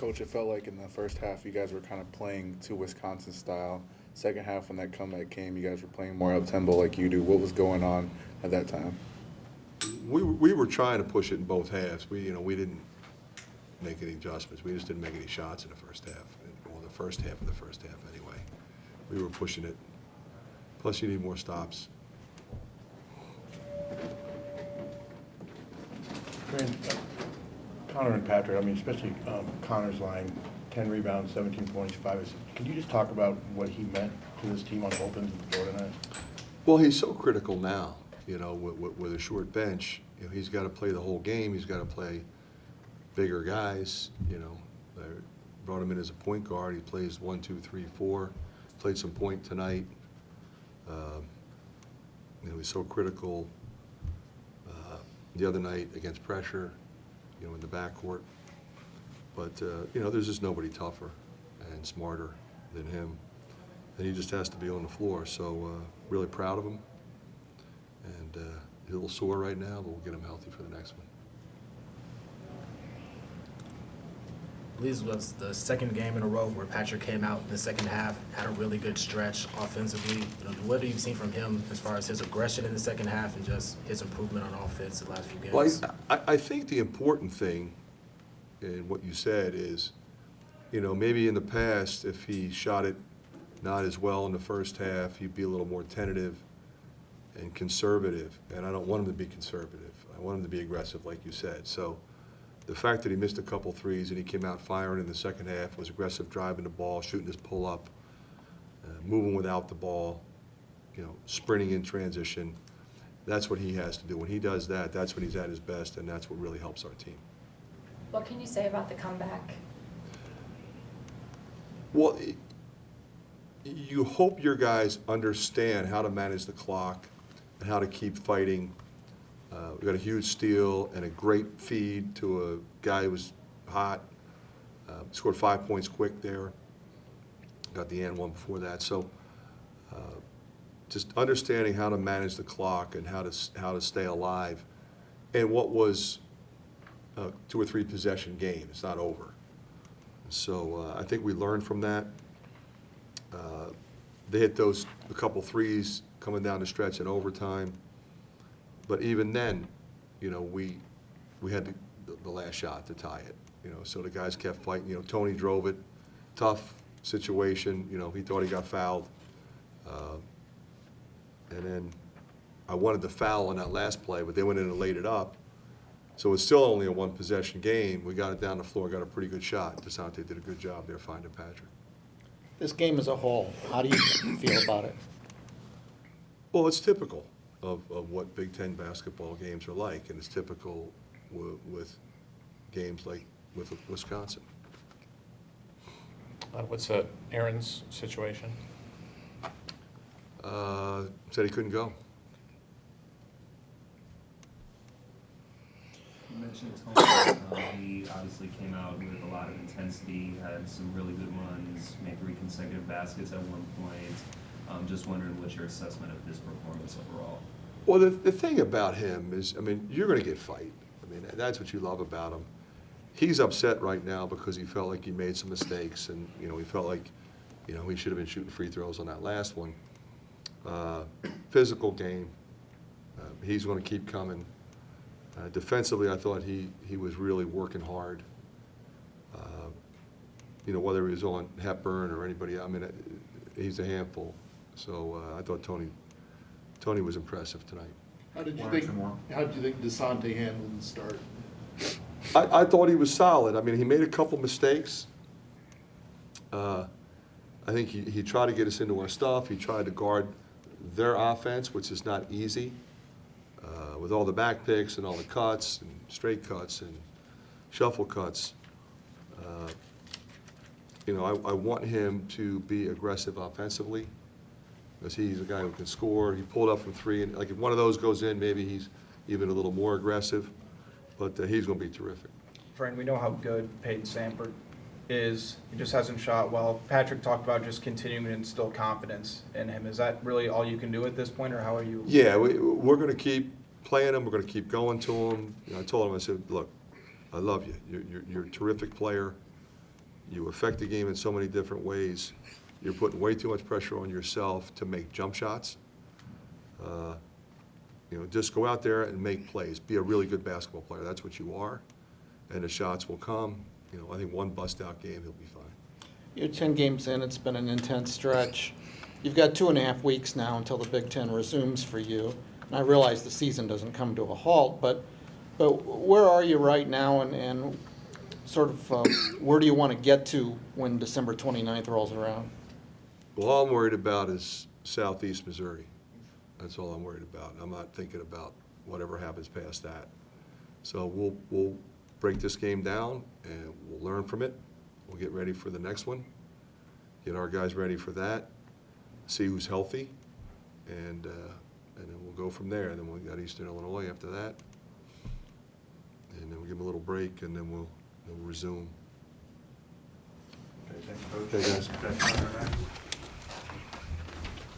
Coach, it felt like in the first half you guys were kind of playing to Wisconsin style. Second half, when that comeback came, you guys were playing more up-tempo like you do. What was going on at that time? We were trying to push it in both halves. We didn't make any adjustments. We just didn't make any shots in the first half, or the first half of the first half anyway. We were pushing it. Plus, you need more stops. Connor and Patrick, I mean, especially Connor's line, 10 rebounds, 17 points, 5 assists. Can you just talk about what he meant to this team on both ends of the floor tonight? Well, he's so critical now, with a short bench. He's got to play the whole game. He's got to play bigger guys. They brought him in as a point guard. He plays 1, 2, 3, 4. Played some point tonight. He's so critical the other night against pressure, in the backcourt. But, there's just nobody tougher and smarter than him. And he just has to be on the floor. So really proud of him. And he's a little sore right now, but we'll get him healthy for the next one. I believe it was the second game in a row where Patrick came out in the second half, had a really good stretch offensively. What have you seen from him as far as his aggression in the second half and just his improvement on offense the last few games? Well, I think the important thing in what you said is, maybe in the past, if he shot it not as well in the first half, he'd be a little more tentative and conservative. And I don't want him to be conservative. I want him to be aggressive, like you said. So the fact that he missed a couple threes and he came out firing in the second half, was aggressive, driving the ball, shooting his pull-up, moving without the ball, sprinting in transition, that's what he has to do. When he does that, that's when he's at his best, and that's what really helps our team. What can you say about the comeback? Well, you hope your guys understand how to manage the clock and how to keep fighting. We got a huge steal and a great feed to a guy who was hot. Scored 5 points quick there. Got the and one before that. So just understanding how to manage the clock and how to stay alive. And what was a 2 or 3 possession game. It's not over. So I think we learned from that. They hit a couple threes coming down the stretch in overtime. But even then, we had the last shot to tie it. So the guys kept fighting. Tony drove it. Tough situation. He thought he got fouled. And then I wanted the foul on that last play, but they went in and laid it up. So it's still only a 1 possession game. We got it down the floor, got a pretty good shot. DeSante did a good job there finding Patrick. This game as a whole, how do you feel about it? Well, it's typical of what Big Ten basketball games are like, and it's typical with games like with Wisconsin. What's Aaron's situation? Said he couldn't go. You mentioned Tony. He obviously came out with a lot of intensity, had some really good runs, made 3 consecutive baskets at one point. Just wondering what's your assessment of his performance overall? Well, the thing about him is, you're going to get fight. That's what you love about him. He's upset right now because he felt like he made some mistakes, and he felt like he should have been shooting free throws on that last one. Physical game. He's going to keep coming. Defensively, I thought he was really working hard. Whether he was on Hepburn or anybody, he's a handful. So I thought Tony was impressive tonight. How did you think DeSante handled the start? I thought he was solid. He made a couple mistakes. I think he tried to get us into our stuff. He tried to guard their offense, which is not easy, with all the back picks and all the cuts and straight cuts and shuffle cuts. I want him to be aggressive offensively, because he's a guy who can score. He pulled up from 3, and if one of those goes in, maybe he's even a little more aggressive. But he's going to be terrific. Fran, we know how good Peyton Sampert is. He just hasn't shot well. Patrick talked about just continuing to instill confidence in him. Is that really all you can do at this point, or how are you? Yeah, we're going to keep playing him. We're going to keep going to him. I told him, I said, look, I love you. You're a terrific player. You affect the game in so many different ways. You're putting way too much pressure on yourself to make jump shots. Just go out there and make plays. Be a really good basketball player. That's what you are. And the shots will come. I think one bust-out game, he'll be fine. You're 10 games in, it's been an intense stretch. You've got 2.5 weeks now until the Big Ten resumes for you. And I realize the season doesn't come to a halt, but where are you right now, and sort of where do you want to get to when December 29th rolls around? Well, all I'm worried about is Southeast Missouri. That's all I'm worried about. I'm not thinking about whatever happens past that. So we'll break this game down, and we'll learn from it. We'll get ready for the next one, get our guys ready for that, see who's healthy, and then we'll go from there. And then we got Eastern Illinois after that, and then we'll give them a little break, and then we'll resume. Okay, thank you, Coach. Okay, guys.